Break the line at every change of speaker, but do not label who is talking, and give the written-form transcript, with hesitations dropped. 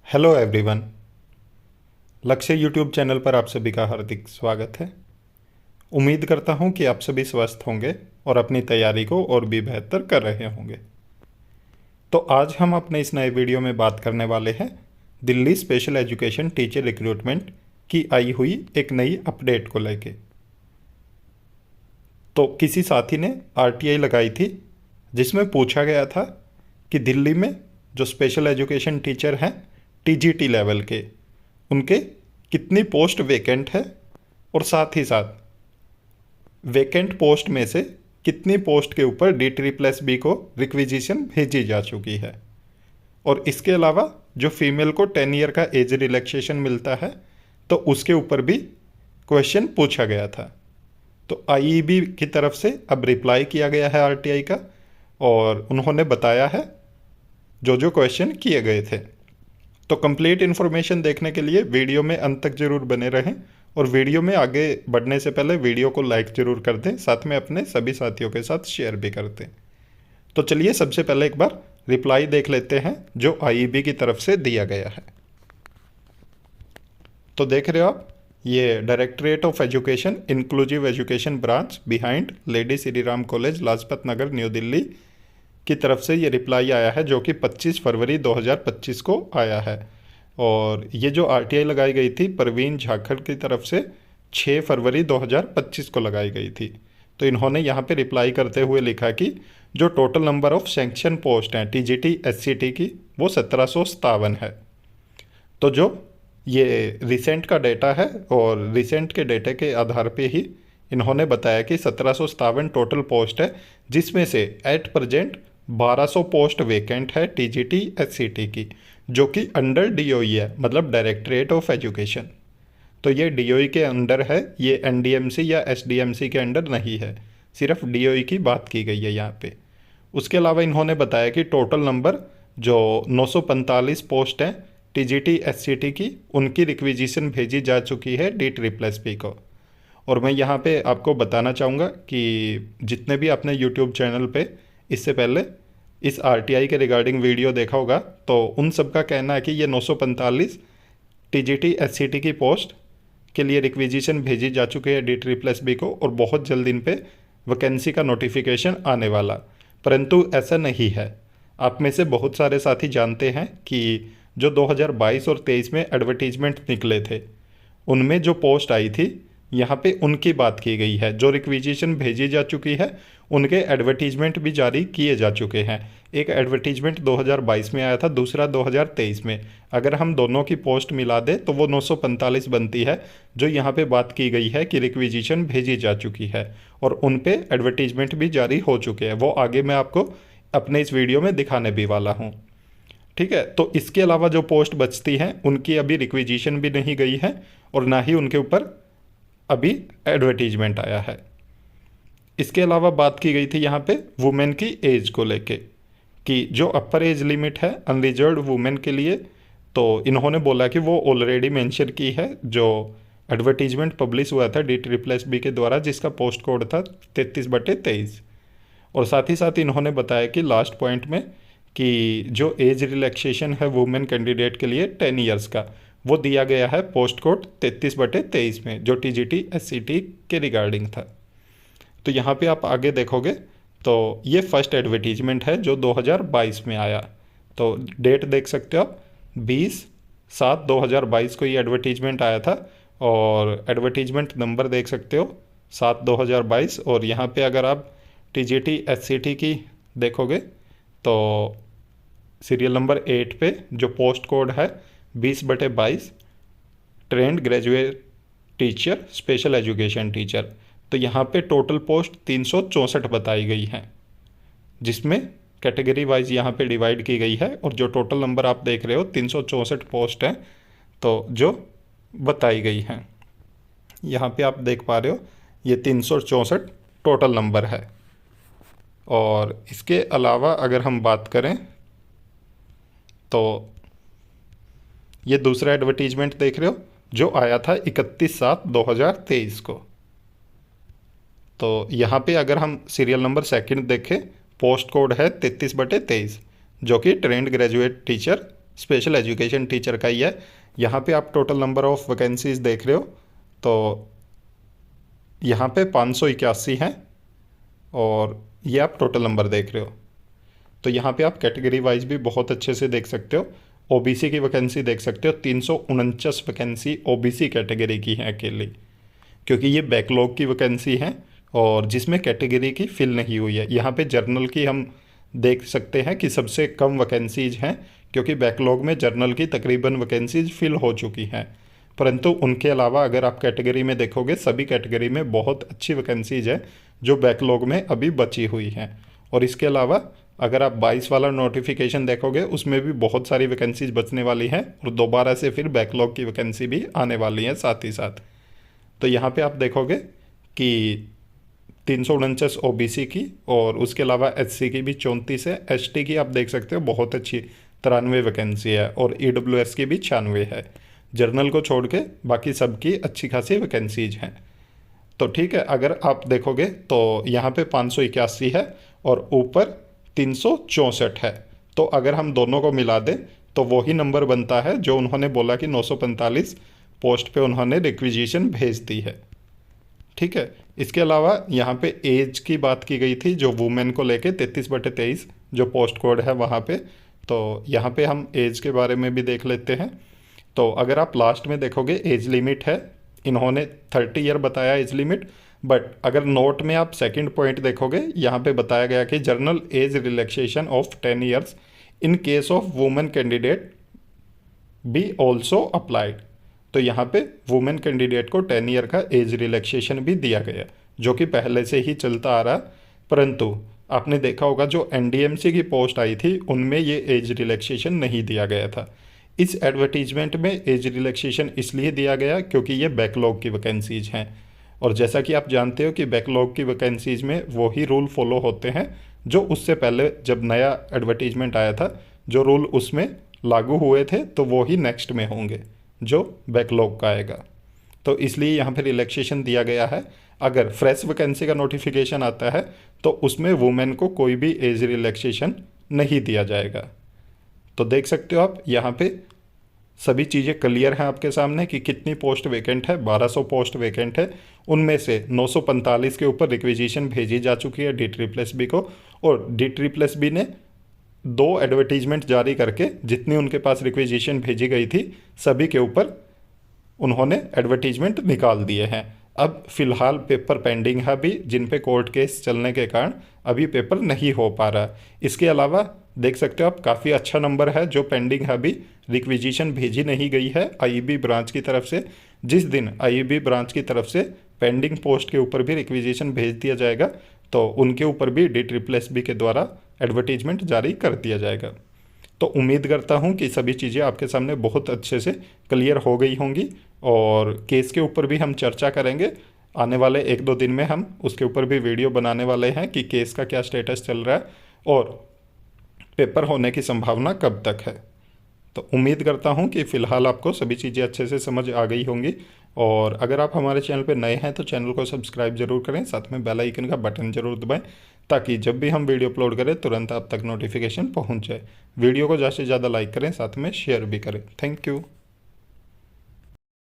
Hello everyone. लक्ष्य YouTube channel पर आप सभी का हार्दिक स्वागत है। उम्मीद करता हूं कि आप सभी स्वस्थ होंगे और अपनी तैयारी को और भी बेहतर कर रहे होंगे। तो आज हम अपने इस नए वीडियो में बात करने वाले हैं Delhi special education teacher recruitment की आई हुई एक नई अपडेट को लेके। तो किसी साथी ने आरटीआई लगाई थी जिसमें पूछा गया था कि दिल्ली में जो स्पेशल एजुकेशन टीचर हैं टीजीटी लेवल के, उनके कितनी पोस्ट वेकेंट है और साथ ही साथ वेकेंट पोस्ट में से कितनी पोस्ट के ऊपर D+B को रिक्विजिशन भेजी जा चुकी है। और इसके अलावा जो फीमेल को 10 ईयर का एज रिलैक्सेशन मिलता है तो उसके ऊपर भी क्वेश्चन पूछा गया था। तो आईईबी की तरफ से अब रिप्लाई किया गया है आरटीआई का, और उन्होंने बताया है जो जो क्वेश्चन किए गए थे। तो कंप्लीट इन्फॉर्मेशन देखने के लिए वीडियो में अंत तक जरूर बने रहें, और वीडियो में आगे बढ़ने से पहले वीडियो को लाइक जरूर कर दें, साथ में अपने सभी साथियों के साथ शेयर भी कर दें। तो चलिए सबसे पहले एक बार रिप्लाई देख लेते हैं जो आईईबी की तरफ से दिया गया है। तो देख रहे हो आप, ये directorate of education inclusive education branch behind lady Shri Ram college Lajpat Nagar new Delhi की तरफ से ये रिप्लाई आया है, जो कि 25 फरवरी 2025 को आया है। और ये जो आरटीआई लगाई गई थी परवीन झाखड़ की तरफ से 6 फरवरी 2025 को लगाई गई थी। तो इन्होंने यहाँ पे रिप्लाई करते हुए लिखा कि जो total number of sanction post हैं टीजीटी एससीटी की वो 1757 है। तो जो ये रिसेंट का डेटा है, और रिसेंट के डेटा के आधार पे ही इन्होंने बताया कि 1757 टोटल पोस्ट है, जिसमें से एट प्रेजेंट 1200 पोस्ट वेकेंट है टीजीटी एससीटी की, जो कि अंडर डीओई है, मतलब डायरेक्टरेट ऑफ एजुकेशन। तो ये डीओई के अंडर है, ये एनडीएमसी या एसडीएमसी के अंडर नहीं है, सिर्फ डीओई की बात की गई है यहाँ पे। उसके अलावा इन्होंने बताया कि टोटल नंबर जो 945 पोस्ट हैं टीजीटी एससीटी की, उनकी रिक्विजिशन भेजी जा चुकी है D+P को। और मैं यहाँ पे आपको बताना चाहूँगा कि जितने भी आपने यूट्यूब चैनल पे इससे पहले इस आरटीआई के रिगार्डिंग वीडियो देखा होगा, तो उन सब का कहना है कि ये 945 टीजीटी एससीटी की पोस्ट के लिए रिक्विजिशन भेजी जा चुकी है D+B को, और बहुत जल्द इन पे वैकेंसी का नोटिफिकेशन आने वाला। परंतु ऐसा नहीं है। आप में से बहुत सारे साथी जानते हैं कि जो 2022 और 23 में एडवर्टीजमेंट निकले थे, उनमें जो पोस्ट आई थी यहाँ पे उनकी बात की गई है। जो रिक्विजिशन भेजी जा चुकी है उनके एडवर्टीजमेंट भी जारी किए जा चुके हैं। एक एडवर्टीजमेंट 2022 में आया था, दूसरा 2023 में। अगर हम दोनों की पोस्ट मिला दें तो वो 945 बनती है, जो यहाँ पे बात की गई है कि रिक्विजिशन भेजी जा चुकी है, और उन पे एडवर्टीजमेंट भी जारी हो चुके हैं। वो आगे मैं आपको अपने इस वीडियो में दिखाने भी वाला हूँ, ठीक है। तो इसके अलावा जो पोस्ट बचती हैं उनकी अभी रिक्विजिशन भी नहीं गई है, और ना ही उनके ऊपर अभी एडवर्टीजमेंट आया है। इसके अलावा बात की गई थी यहाँ पे वुमेन की एज को लेके, कि जो अपर एज लिमिट है अनरिजर्व्ड वुमेन के लिए, तो इन्होंने बोला कि वो ऑलरेडी मेंशन की है। जो एडवर्टीजमेंट पब्लिश हुआ था D+B के द्वारा, जिसका पोस्ट कोड था 33/23। और साथ ही साथ इन्होंने बताया कि लास्ट पॉइंट में कि जो एज रिलैक्सेशन है वुमेन कैंडिडेट के लिए 10 ईयर्स का, वो दिया गया है पोस्ट कोड 33/23 में, जो टीजीटी एससीटी के रिगार्डिंग था। तो यहाँ पे आप आगे देखोगे तो ये फर्स्ट एडवर्टीजमेंट है जो 2022 में आया। तो डेट देख सकते हो आप, 20/7/2022 को ये एडवर्टीजमेंट आया था, और एडवर्टीजमेंट नंबर देख सकते हो 7/2022। और यहाँ पे अगर आप टीजीटी एससीटी की देखोगे तो सीरियल नंबर 8 पे जो पोस्ट कोड है 20/22 trained graduate teacher special education teacher. तो यहाँ पे टोटल पोस्ट 364 बताई गई हैं, जिसमें कैटेगरी वाइज यहाँ पे डिवाइड की गई है। और जो टोटल नंबर आप देख रहे हो 364 पोस्ट हैं, तो जो बताई गई हैं यहाँ पे आप देख पा रहे हो, ये 364 टोटल नंबर है। और इसके अलावा अगर हम बात करें तो ये दूसरा एडवर्टीजमेंट देख रहे हो जो आया था 31/7/2023 को। तो यहाँ पे अगर हम सीरियल नंबर सेकंड देखें, पोस्ट कोड है 33/23, जो कि trained graduate teacher special education teacher का ही है। यहाँ पे आप टोटल नंबर ऑफ वैकेंसीज देख रहे हो, तो यहाँ पे 581 हैं और ये आप टोटल नंबर देख रहे हो। तो यहाँ पे आप कैटेगरी वाइज भी बहुत अच्छे से देख सकते हो। ओबीसी की वैकेंसी देख सकते हो, 349 वैकेंसी ओबीसी कैटेगरी की है अकेली, क्योंकि ये बैकलॉग की वैकेंसी है और जिसमें कैटेगरी की फिल नहीं हुई है। यहाँ पे जर्नल की हम देख सकते हैं कि सबसे कम वैकेंसीज हैं, क्योंकि बैकलॉग में जर्नल की तकरीबन वैकेंसीज फिल हो चुकी हैं। परंतु उनके अलावा अगर आप कैटेगरी में देखोगे, सभी कैटेगरी में बहुत अच्छी वैकेंसीज है जो बैकलॉग में अभी बची हुई हैं। और इसके अलावा अगर आप 22 वाला नोटिफिकेशन देखोगे, उसमें भी बहुत सारी वैकेंसीज बचने वाली हैं और दोबारा से फिर बैकलॉग की वैकेंसी भी आने वाली है साथ ही साथ। तो यहाँ पे आप देखोगे कि 349 ओबीसी की और उसके अलावा एचसी की भी 34 है। एसटी की आप देख सकते हो बहुत अच्छी 93 वैकेंसी है और ईडब्ल्यूएस की भी 96 है। जर्नल को छोड़ के बाकी सबकी अच्छी खासी वैकेंसीज हैं। तो ठीक है, अगर आप देखोगे तो यहाँ पे 581 है और ऊपर 364 है। तो अगर हम दोनों को मिला दें तो वही नंबर बनता है जो उन्होंने बोला कि 945 पोस्ट पे उन्होंने रिक्विजिशन भेज दी है। ठीक है, इसके अलावा यहाँ पे एज की बात की गई थी जो वुमेन को लेके 33/23 जो पोस्ट कोड है वहाँ पे। तो यहाँ पे हम एज के बारे में भी देख लेते हैं। तो अगर आप लास्ट में देखोगे एज लिमिट है, इन्होंने 30 ईयर बताया एज लिमिट, बट अगर नोट में आप सेकंड पॉइंट देखोगे, यहाँ पे बताया गया कि general as relaxation of 10 years in case of women candidate be also applied. तो यहाँ पे वुमेन कैंडिडेट को 10 ईयर का एज रिलैक्सेशन भी दिया गया, जो कि पहले से ही चलता आ रहा। परंतु आपने देखा होगा जो एनडीएमसी की पोस्ट आई थी उनमें ये एज रिलैक्सेशन नहीं दिया गया था। इस एडवर्टीजमेंट में एज रिलैक्सेशन इसलिए दिया गया क्योंकि ये बैकलॉग की वैकेंसीज हैं और जैसा कि आप जानते हो कि बैकलॉग की वैकेंसीज में वही रूल फॉलो होते हैं जो उससे पहले जब नया एडवर्टीजमेंट आया था, जो रूल उसमें लागू हुए थे तो वो ही नेक्स्ट में होंगे जो बैकलॉग का आएगा। तो इसलिए यहाँ पे रिलैक्सेशन दिया गया है। अगर फ्रेश वैकेंसी का नोटिफिकेशन आता है तो उसमें वुमेन को कोई भी एज रिलैक्सेशन नहीं दिया जाएगा। तो देख सकते हो आप यहाँ पे सभी चीज़ें क्लियर हैं आपके सामने कि कितनी पोस्ट वैकेंट है। 1200 पोस्ट वैकेंट है, उनमें से 945 के ऊपर रिक्विजिशन भेजी जा चुकी है DSSB को, और DSSB ने 2 एडवर्टीजमेंट जारी करके जितनी उनके पास रिक्विजिशन भेजी गई थी सभी के ऊपर उन्होंने एडवर्टीजमेंट निकाल दिए हैं। अब फिलहाल पेपर पेंडिंग है अभी, जिन पे कोर्ट केस चलने के कारण अभी पेपर नहीं हो पा रहा। इसके अलावा देख सकते हो आप काफ़ी अच्छा नंबर है जो पेंडिंग है अभी, रिक्विजिशन भेजी नहीं गई है आईईबी ब्रांच की तरफ से। जिस दिन आईईबी ब्रांच की तरफ से पेंडिंग पोस्ट के ऊपर भी रिक्विजिशन भेज दिया जाएगा तो उनके ऊपर भी DSSB के द्वारा एडवर्टीजमेंट जारी कर दिया जाएगा। तो उम्मीद करता हूँ कि सभी चीज़ें आपके सामने बहुत अच्छे से क्लियर हो गई होंगी और केस के ऊपर भी हम चर्चा करेंगे। आने वाले 1-2 दिन में हम उसके ऊपर भी वीडियो बनाने वाले हैं कि केस का क्या स्टेटस चल रहा है और पेपर होने की संभावना कब तक है। तो उम्मीद करता हूँ कि फ़िलहाल आपको सभी चीज़ें अच्छे से समझ आ गई होंगी। और अगर आप हमारे चैनल पर नए हैं तो चैनल को सब्सक्राइब जरूर करें, साथ में बेल आइकन का बटन जरूर दबाएं ताकि जब भी हम वीडियो अपलोड करें तुरंत आप तक नोटिफिकेशन पहुंच जाए। वीडियो को ज़्यादा से ज़्यादा लाइक करें, साथ में शेयर भी करें। Thank you.